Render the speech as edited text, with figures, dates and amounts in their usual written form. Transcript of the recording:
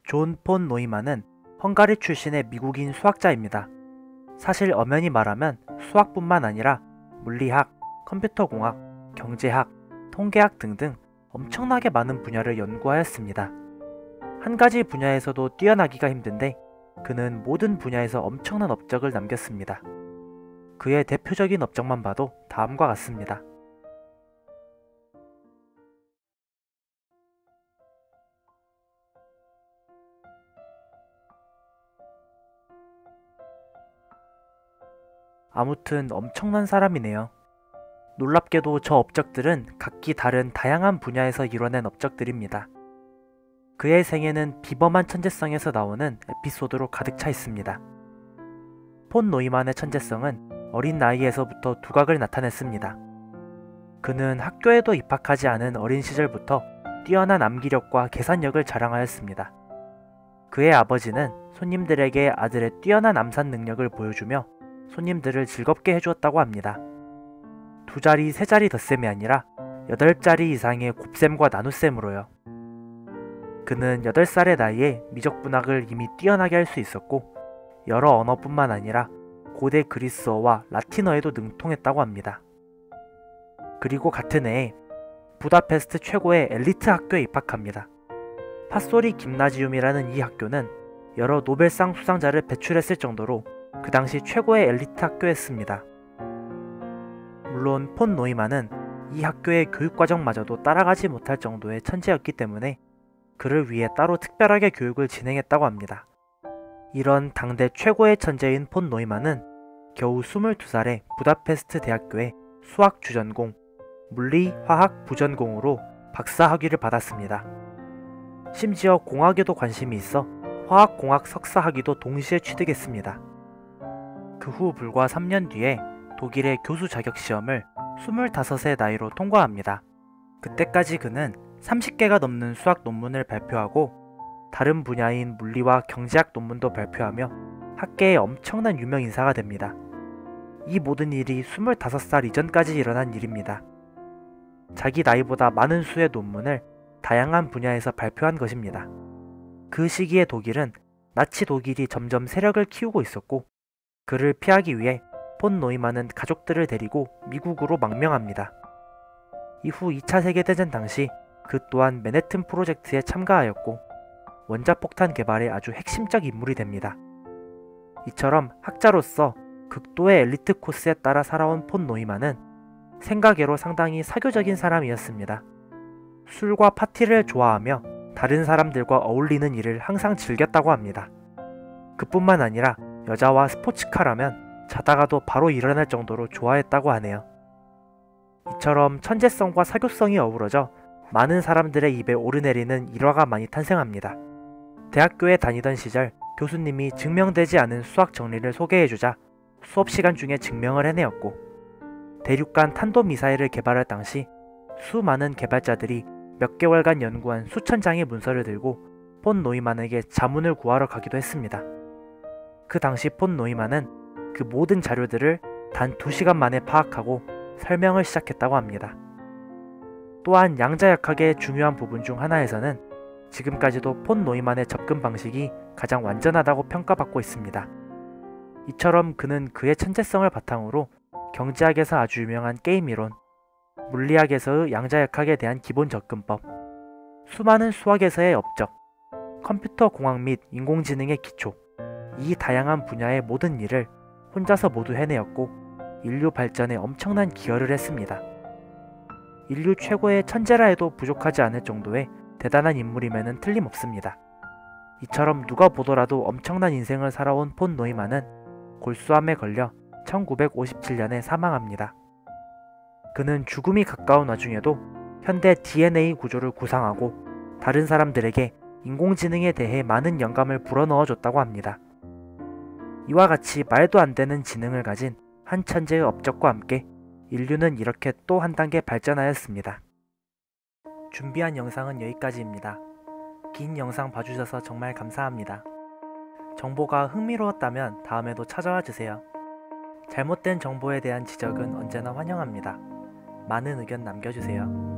존 폰 노이만은 헝가리 출신의 미국인 수학자입니다. 사실 엄연히 말하면 수학뿐만 아니라 물리학, 컴퓨터공학, 경제학, 통계학 등등 엄청나게 많은 분야를 연구하였습니다. 한 가지 분야에서도 뛰어나기가 힘든데 그는 모든 분야에서 엄청난 업적을 남겼습니다. 그의 대표적인 업적만 봐도 다음과 같습니다. 아무튼 엄청난 사람이네요. 놀랍게도 저 업적들은 각기 다른 다양한 분야에서 이뤄낸 업적들입니다. 그의 생애는 비범한 천재성에서 나오는 에피소드로 가득 차 있습니다. 폰 노이만의 천재성은 어린 나이에서부터 두각을 나타냈습니다. 그는 학교에도 입학하지 않은 어린 시절부터 뛰어난 암기력과 계산력을 자랑하였습니다. 그의 아버지는 손님들에게 아들의 뛰어난 암산 능력을 보여주며 손님들을 즐겁게 해주었다고 합니다. 2자리, 3자리 덧셈이 아니라 8자리 이상의 곱셈과 나눗셈으로요. 그는 8살의 나이에 미적분학을 이미 뛰어나게 할 수 있었고 여러 언어뿐만 아니라 고대 그리스어와 라틴어에도 능통했다고 합니다. 그리고 같은 해에 부다페스트 최고의 엘리트 학교에 입학합니다. 파소리 김나지움이라는 이 학교는 여러 노벨상 수상자를 배출했을 정도로 그 당시 최고의 엘리트 학교였습니다. 물론 폰 노이만은 이 학교의 교육과정마저도 따라가지 못할 정도의 천재였기 때문에 그를 위해 따로 특별하게 교육을 진행했다고 합니다. 이런 당대 최고의 천재인 폰 노이만은 겨우 22살에 부다페스트 대학교의 수학 주전공, 물리, 화학 부전공으로 박사 학위를 받았습니다. 심지어 공학에도 관심이 있어 화학공학 석사 학위도 동시에 취득했습니다. 그 후 불과 3년 뒤에 독일의 교수 자격 시험을 25세 나이로 통과합니다. 그때까지 그는 30개가 넘는 수학 논문을 발표하고 다른 분야인 물리와 경제학 논문도 발표하며 학계의 엄청난 유명 인사가 됩니다. 이 모든 일이 25살 이전까지 일어난 일입니다. 자기 나이보다 많은 수의 논문을 다양한 분야에서 발표한 것입니다. 그 시기의 독일은 나치 독일이 점점 세력을 키우고 있었고 그를 피하기 위해 폰 노이만은 가족들을 데리고 미국으로 망명합니다. 이후 2차 세계대전 당시 그 또한 맨해튼 프로젝트에 참가하였고 원자폭탄 개발의 아주 핵심적 인물이 됩니다. 이처럼 학자로서 극도의 엘리트 코스에 따라 살아온 폰 노이만은 생각외로 상당히 사교적인 사람이었습니다. 술과 파티를 좋아하며 다른 사람들과 어울리는 일을 항상 즐겼다고 합니다. 그뿐만 아니라 여자와 스포츠카라면 자다가도 바로 일어날 정도로 좋아했다고 하네요. 이처럼 천재성과 사교성이 어우러져 많은 사람들의 입에 오르내리는 일화가 많이 탄생합니다. 대학교에 다니던 시절 교수님이 증명되지 않은 수학 정리를 소개해주자 수업 시간 중에 증명을 해내었고 대륙간 탄도미사일을 개발할 당시 수많은 개발자들이 몇 개월간 연구한 수천 장의 문서를 들고 폰 노이만에게 자문을 구하러 가기도 했습니다. 그 당시 폰 노이만은 그 모든 자료들을 단 2시간 만에 파악하고 설명을 시작했다고 합니다. 또한 양자역학의 중요한 부분 중 하나에서는 지금까지도 폰 노이만의 접근 방식이 가장 완전하다고 평가받고 있습니다. 이처럼 그는 그의 천재성을 바탕으로 경제학에서 아주 유명한 게임 이론, 물리학에서의 양자역학에 대한 기본 접근법, 수많은 수학에서의 업적, 컴퓨터 공학 및 인공지능의 기초, 이 다양한 분야의 모든 일을 혼자서 모두 해내었고 인류 발전에 엄청난 기여를 했습니다. 인류 최고의 천재라 해도 부족하지 않을 정도의 대단한 인물임에는 틀림없습니다. 이처럼 누가 보더라도 엄청난 인생을 살아온 폰 노이만은 골수암에 걸려 1957년에 사망합니다. 그는 죽음이 가까운 와중에도 현대 DNA 구조를 구상하고 다른 사람들에게 인공지능에 대해 많은 영감을 불어넣어줬다고 합니다. 이와 같이 말도 안 되는 지능을 가진 한 천재의 업적과 함께 인류는 이렇게 또 한 단계 발전하였습니다. 준비한 영상은 여기까지입니다. 긴 영상 봐주셔서 정말 감사합니다. 정보가 흥미로웠다면 다음에도 찾아와 주세요. 잘못된 정보에 대한 지적은 언제나 환영합니다. 많은 의견 남겨주세요.